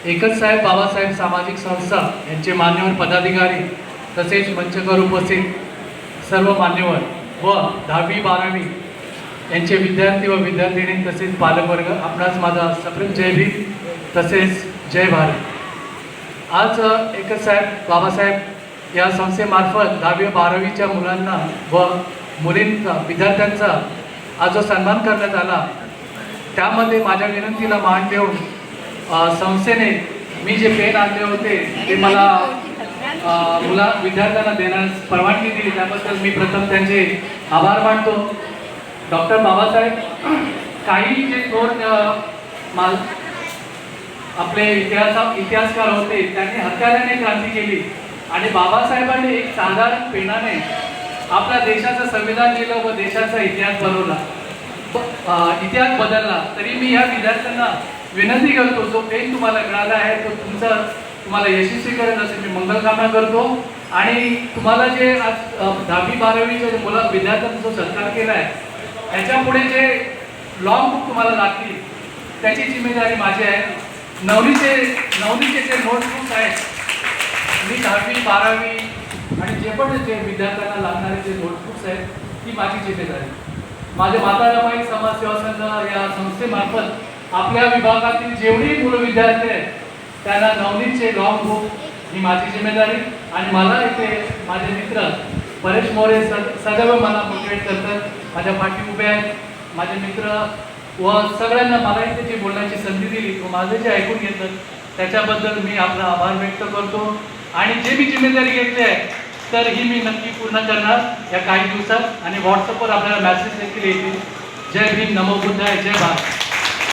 एकच साहेब बाबासाहेब सामाजिक संस्था यांचे मान्यवर पदाधिकारी तसेच मंचकर उपस्थित सर्व मान्यवर व 10वी 12वी यांचे विद्यार्थी व विद्यार्थिनी तसेच पालकवर्ग, आपणास माझा सप्रेम जय भीम तसेच जय भारत। आज एकच साहेब बाबासाहेब या संस्थेमार्फत 10वी 12वीच्या मुलांना व मुलींचा विद्यार्थ्यांचा आज जो सन्मान करण्यात आला, त्यामध्ये माझ्या विनंतीला मान देऊन संस्थेने मी जे पेन आणले होते ते मला विद्यार्थ्यांना देण्यास परवानगी दिली, त्याबद्दल मी प्रथम त्यांचे आभार मानतो। डॉक्टर बाबासाहेब काही जे दोन आपले इतिहासकार होते, त्यांनी हत्याराने क्रांती केली आणि बाबासाहेबांनी एक साधारण पेनाने आपल्या देशाचं संविधान लिहिलं व देशाचा इतिहास बनवला, इतिहास बदलला। तरी मी या विद्यार्थ्यांना विनंती करतो, जो पेन तुम्हाला मिळाला आहे तो तुम्हाला यशस्वी करेल असे मी मंगलकामना करतो। आणि तुम्हाला जे आज 10वी 12वीच्या मुलं विद्यार्थ्यांचा जो सत्कार केला आहे, याच्या पुढे जे लॉंग बुक तुम्हाला लागतील त्याची जिम्मेदारी माझी आहे। नवनीचे जे नोटबुक्स आहेत, मी 10वी 12वी आणि जे पण जे विद्यार्थ्यांना लागणारे जे नोटबुक्स आहेत ती माझी जिम्मेदारी। माझे माता रमाई समाजसेवा संघ या संस्थेमार्फत आपल्या विभागातील जेवढी मुलं विद्यार्थी आहेत त्यांना नवनीतचे लॉंग बुक ही माझी जिम्मेदारी। आणि मला इथे माझे मित्र परेश मोरे सदैव मला मोटिवेट करतात, माझ्या पाठी उभे आहेत माझे मित्र व सगळ्यांना मला इथे जी बोलण्याची संधी दिली व माझे जे ऐकून घेतलं त्याच्याबद्दल मी आपला आभार व्यक्त करतो। आणि जे मी जिम्मेदारी घेतली आहे तर ही मी नक्की पूर्ण करणार या काही दिवसात, आणि व्हॉट्सअपवर आपल्याला मेसेज देखील येतील। जय भीम, नमो बुद्धाय, जय भारत।